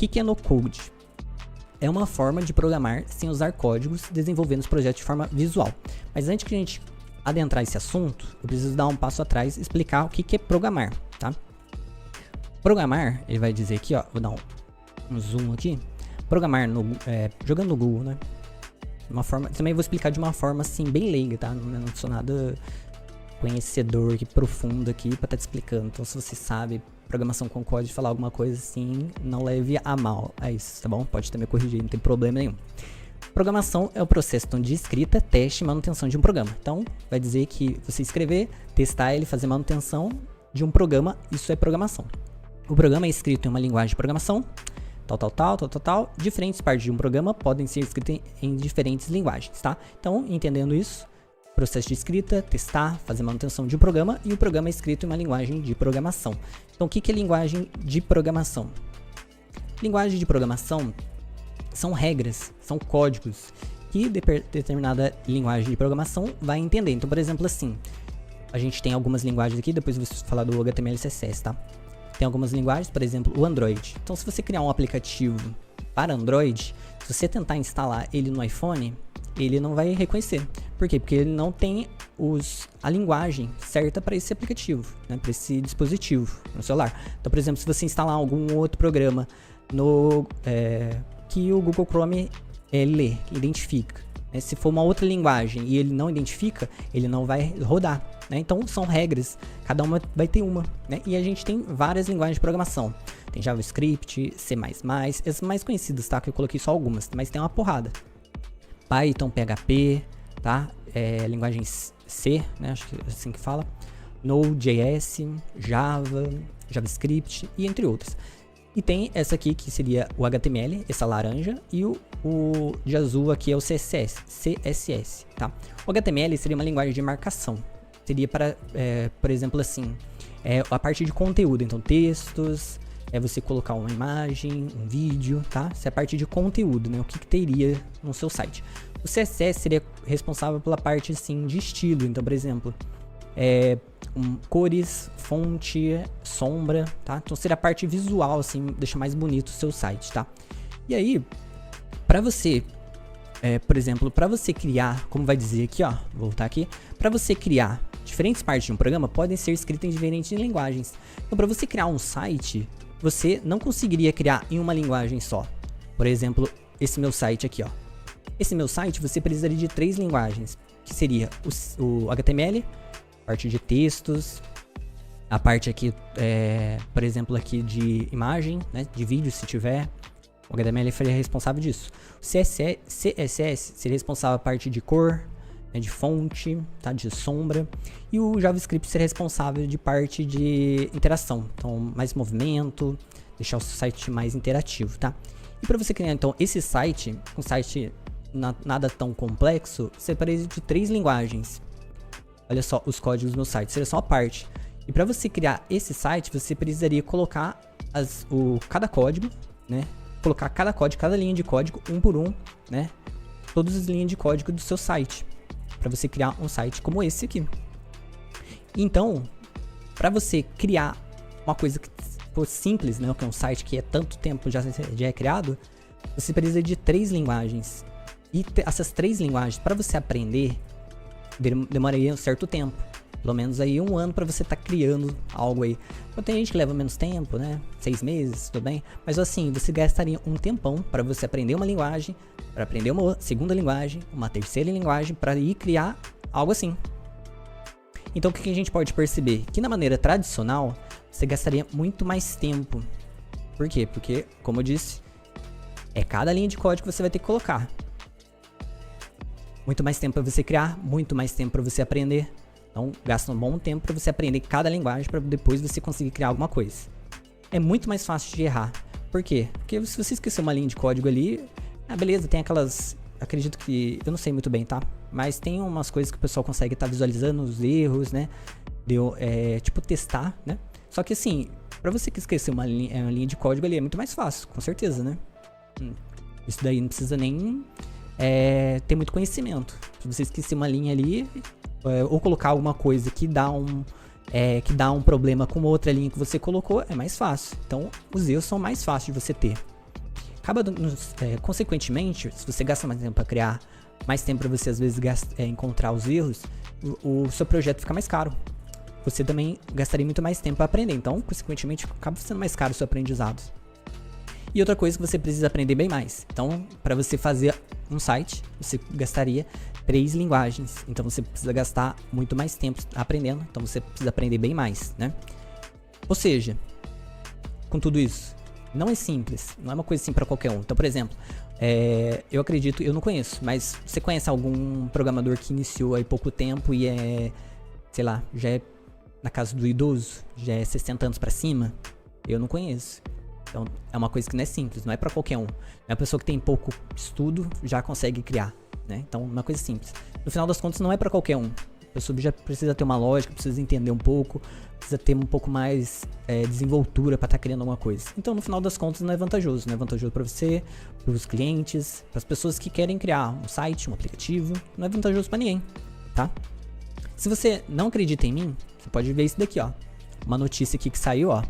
que é no-code? É uma forma de programar sem usar códigos, desenvolvendo os projetos de forma visual. Mas antes que a gente adentrar esse assunto, eu preciso dar um passo atrás e explicar o que é programar, tá? Programar, ele vai dizer aqui, ó, vou dar um zoom aqui. Programar, jogando no Google, né? Uma forma, também vou explicar de uma forma assim, bem leiga, tá? Não sou nada conhecedor aqui, profundo aqui pra estar te explicando. Então, se você sabe programação com código, falar alguma coisa assim, não leve a mal. É isso, tá bom? Pode também corrigir, não tem problema nenhum. Programação é o processo de escrita, teste e manutenção de um programa. Então, vai dizer que você escrever, testar ele, fazer manutenção de um programa, isso é programação. O programa é escrito em uma linguagem de programação, tal. Diferentes partes de um programa podem ser escritas em diferentes linguagens, tá? Então, entendendo isso, processo de escrita, testar, fazer manutenção de um programa, e o programa é escrito em uma linguagem de programação. Então, o que é linguagem de programação? Linguagem de programação são regras, são códigos que determinada linguagem de programação vai entender. Então, por exemplo, assim, a gente tem algumas linguagens aqui, depois eu vou falar do HTML e CSS, tá? Tem algumas linguagens, por exemplo, o Android. Então, se você criar um aplicativo para Android, se você tentar instalar ele no iPhone, ele não vai reconhecer. Por quê? Porque ele não tem a linguagem certa para esse aplicativo, né? Para esse dispositivo no celular. Então, por exemplo, se você instalar algum outro programa que o Google Chrome lê, identifica, né? Se for uma outra linguagem e ele não identifica, ele não vai rodar, né? Então, são regras, cada uma vai ter uma, né? E a gente tem várias linguagens de programação. Tem JavaScript, C++, as mais conhecidas, tá? Que eu coloquei só algumas, mas tem uma porrada. Python, PHP, tá? Linguagem C, né? Acho que é assim que fala. Node.js, Java, JavaScript e entre outras. E tem essa aqui que seria o HTML, essa laranja, e o de azul aqui é o CSS, tá? O HTML seria uma linguagem de marcação. Seria para, por exemplo, assim, a parte de conteúdo, então textos, você colocar uma imagem, um vídeo, tá? Essa é a parte de conteúdo, né? O que teria no seu site. O CSS seria responsável pela parte, assim, de estilo. Então, por exemplo, cores, fonte, sombra, tá? Então, seria a parte visual, assim, deixa mais bonito o seu site, tá? E aí, para você, por exemplo, para você criar, como vai dizer aqui, ó, vou voltar aqui, para você criar diferentes partes de um programa, podem ser escritas em diferentes linguagens. Então, para você criar um site, você não conseguiria criar em uma linguagem só. Por exemplo, esse meu site aqui, ó. Esse meu site, você precisaria de 3 linguagens, que seria o HTML, a parte de textos, a parte aqui, por exemplo, aqui de imagem, né, de vídeo, se tiver. O HTML seria responsável disso. O CSS seria responsável pela parte de cor, né, de fonte, tá, de sombra. E o JavaScript seria responsável de parte de interação. Então, mais movimento, deixar o site mais interativo, tá? E para você criar, então, esse site, um site nada tão complexo, você precisa de 3 linguagens. Olha só os códigos do meu site, seria só uma parte. E para você criar esse site, você precisaria colocar cada código, né? Colocar cada linha de código, um por um, né? Todas as linhas de código do seu site, para você criar um site como esse aqui. Então, para você criar uma coisa que for simples, né? Que é um site que há tanto tempo já é criado, você precisa de 3 linguagens. E essas 3 linguagens, para você aprender, demoraria um certo tempo. Pelo menos aí 1 ano para você estar criando algo aí. Então, tem gente que leva menos tempo, né? 6 meses, tudo bem. Mas assim, você gastaria um tempão para você aprender uma linguagem, para aprender uma segunda linguagem, uma terceira linguagem, para ir criar algo assim. Então, o que a gente pode perceber? Que na maneira tradicional, você gastaria muito mais tempo. Por quê? Porque, como eu disse, cada linha de código que você vai ter que colocar. Muito mais tempo para você criar, muito mais tempo para você aprender. Então, gasta um bom tempo para você aprender cada linguagem para depois você conseguir criar alguma coisa. É muito mais fácil de errar. Por quê? Porque se você esquecer uma linha de código ali, beleza, tem aquelas... Acredito que... Eu não sei muito bem, tá? Mas tem umas coisas que o pessoal consegue estar visualizando os erros, né? Tipo, testar, né? Só que assim, para você que esquecer uma linha de código ali, é muito mais fácil, com certeza, né? Isso daí não precisa nem ter muito conhecimento. Se você esquecer uma linha ali... ou colocar alguma coisa que dá um problema com outra linha que você colocou, é mais fácil. Então, os erros são mais fáceis de você ter. acaba, consequentemente, se você gasta mais tempo para criar, mais tempo para você às vezes encontrar os erros, o seu projeto fica mais caro. Você também gastaria muito mais tempo para aprender, então, consequentemente, acaba sendo mais caro o seu aprendizado. E outra coisa que você precisa aprender bem mais. Então, para você fazer um site, você gastaria 3 linguagens. Então, você precisa gastar muito mais tempo aprendendo. Então, você precisa aprender bem mais, né? Ou seja, com tudo isso, não é simples. Não é uma coisa assim para qualquer um. Então, por exemplo, eu acredito, eu não conheço, mas você conhece algum programador que iniciou há pouco tempo e sei lá, já é na casa do idoso? Já é 60 anos para cima? Eu não conheço. Então, é uma coisa que não é simples, não é pra qualquer um. Não é uma pessoa que tem pouco estudo, já consegue criar, né? Então, uma coisa simples. No final das contas, não é pra qualquer um. A pessoa já precisa ter uma lógica, precisa entender um pouco, precisa ter um pouco mais desenvoltura pra estar criando alguma coisa. Então, no final das contas, não é vantajoso. Não é vantajoso pra você, pros clientes, pras pessoas que querem criar um site, um aplicativo. Não é vantajoso pra ninguém, tá? Se você não acredita em mim, você pode ver isso daqui, ó. Uma notícia aqui que saiu, ó.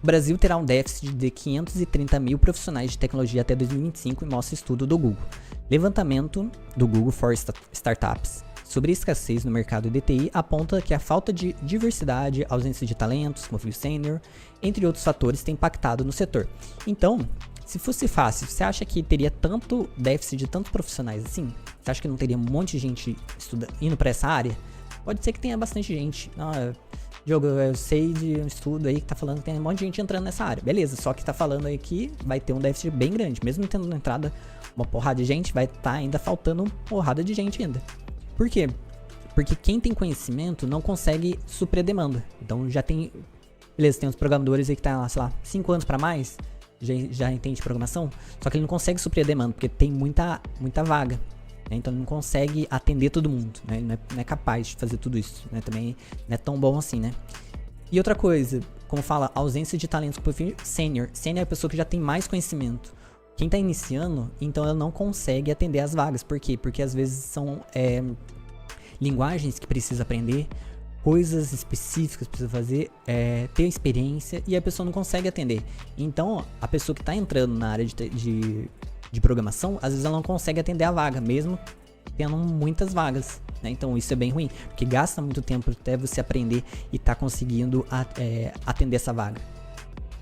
O Brasil terá um déficit de 530 mil profissionais de tecnologia até 2025, mostra estudo do Google. Levantamento do Google for Startups sobre a escassez no mercado de TI aponta que a falta de diversidade, ausência de talentos, como sênior, entre outros fatores, tem impactado no setor. Então, se fosse fácil, você acha que teria tanto déficit de tantos profissionais assim? Você acha que não teria um monte de gente indo para essa área? Pode ser que tenha bastante gente. Diogo, eu sei de um estudo aí que tá falando que tem um monte de gente entrando nessa área. Beleza, só que tá falando aí que vai ter um déficit bem grande. Mesmo tendo na entrada uma porrada de gente, vai estar ainda faltando uma porrada de gente ainda. Por quê? Porque quem tem conhecimento não consegue suprir a demanda. Então já tem... Beleza, tem uns programadores aí que tá, sei lá, 5 anos pra mais, já entende programação, só que ele não consegue suprir a demanda, porque tem muita vaga. Então ele não consegue atender todo mundo, né? Ele não é capaz de fazer tudo isso, né? Também não é tão bom assim, né? E outra coisa, como fala, ausência de talentos por fim, sênior. Sênior é a pessoa que já tem mais conhecimento. Quem tá iniciando, então ela não consegue atender as vagas. Por quê? Porque às vezes são linguagens que precisa aprender, coisas específicas que precisa fazer, ter experiência, e a pessoa não consegue atender. Então, a pessoa que tá entrando na área de programação, às vezes ela não consegue atender a vaga, mesmo tendo muitas vagas, né? Então isso é bem ruim, porque gasta muito tempo até você aprender e tá conseguindo atender essa vaga,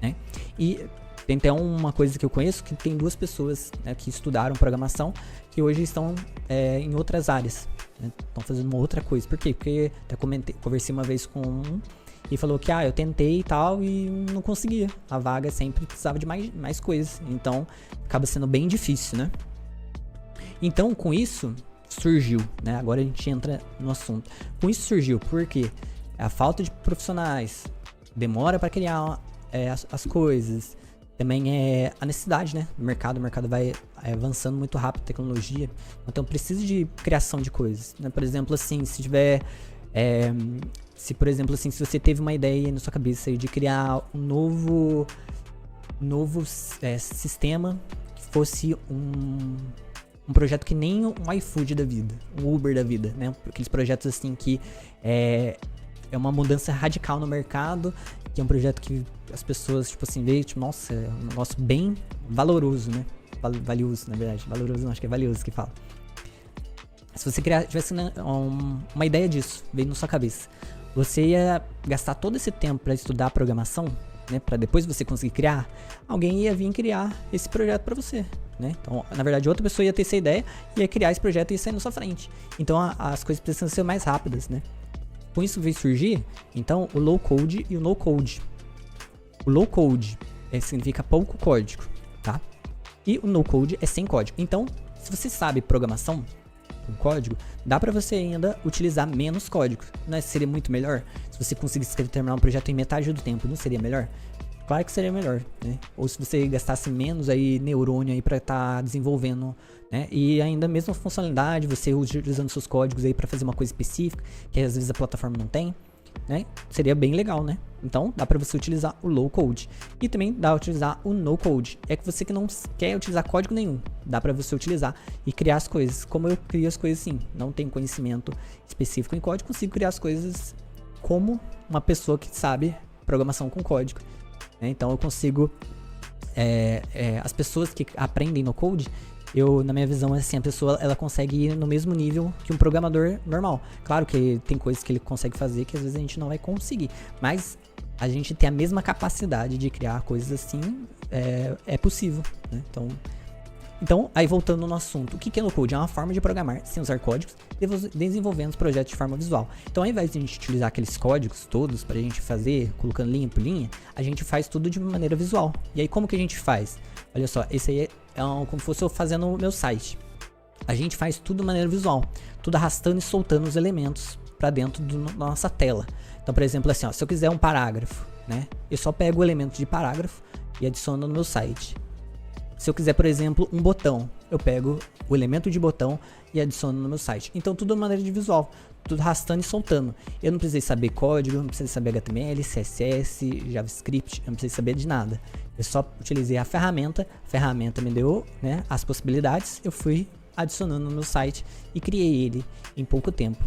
né? E tem até uma coisa que eu conheço, que tem 2 pessoas, né, que estudaram programação, que hoje estão em outras áreas, né? Estão fazendo uma outra coisa. Por quê? Porque até conversei uma vez com um e falou que eu tentei e tal e não conseguia. A vaga sempre precisava de mais coisas. Então, acaba sendo bem difícil, né? Então, com isso, surgiu, né? Agora a gente entra no assunto. Com isso surgiu, porque a falta de profissionais, demora para criar as coisas, também é a necessidade, né? O mercado vai avançando muito rápido, tecnologia. Então, precisa de criação de coisas, né? Por exemplo, assim, se tiver... por exemplo, assim, se você teve uma ideia na sua cabeça aí de criar um novo sistema que fosse um projeto que nem um iFood da vida, um Uber da vida, né? Aqueles projetos assim que é uma mudança radical no mercado, que é um projeto que as pessoas, tipo assim, veem, tipo, nossa, é um negócio bem valoroso, né? Valioso, na verdade. Valoroso não, acho que é valioso que fala. Se você tivesse uma ideia disso, veio na sua cabeça, você ia gastar todo esse tempo para estudar programação, né, para depois você conseguir criar, alguém ia vir criar esse projeto para você, né? Então, na verdade, outra pessoa ia ter essa ideia, ia criar esse projeto e ia sair na sua frente. Então, as coisas precisam ser mais rápidas, né? Com isso veio surgir, então, o low code e o no code. O low code significa pouco código, tá? E o no code é sem código. Então, se você sabe programação com código, dá pra você ainda utilizar menos código. Não seria muito melhor? Se você conseguisse terminar um projeto em metade do tempo, não seria melhor? Claro que seria melhor, né? Ou se você gastasse menos aí neurônio aí pra estar desenvolvendo, né? E ainda a mesma funcionalidade, você utilizando seus códigos aí pra fazer uma coisa específica, que às vezes a plataforma não tem, né? Seria bem legal, né? Então dá pra você utilizar o low code. E também dá pra utilizar o no code. É que você que não quer utilizar código nenhum, dá pra você utilizar e criar as coisas. Como eu crio as coisas assim, não tenho conhecimento específico em código, consigo criar as coisas como uma pessoa que sabe programação com código, né? Então eu consigo as pessoas que aprendem no code, na minha visão, assim, a pessoa ela consegue ir no mesmo nível que um programador normal. Claro que tem coisas que ele consegue fazer que às vezes a gente não vai conseguir, mas a gente tem a mesma capacidade de criar coisas assim, é possível, né? Então, aí voltando no assunto, o que é no code? É uma forma de programar sem usar códigos, desenvolvendo os projetos de forma visual. Então, ao invés de a gente utilizar aqueles códigos todos pra gente fazer, colocando linha por linha, a gente faz tudo de maneira visual. E aí, como que a gente faz? Olha só, esse aí como se fosse eu fazendo o meu site. A gente faz tudo de maneira visual, tudo arrastando e soltando os elementos pra dentro da nossa tela. Então, por exemplo, assim, ó, se eu quiser um parágrafo, né, eu só pego o elemento de parágrafo e adiciono no meu site. Se eu quiser, por exemplo, um botão, eu pego o elemento de botão e adiciono no meu site. Então, tudo de maneira de visual, tudo arrastando e soltando. Eu não precisei saber código, não precisei saber HTML, CSS, JavaScript, eu não precisei saber de nada. Eu só utilizei a ferramenta me deu, né, as possibilidades, eu fui adicionando no meu site e criei ele em pouco tempo.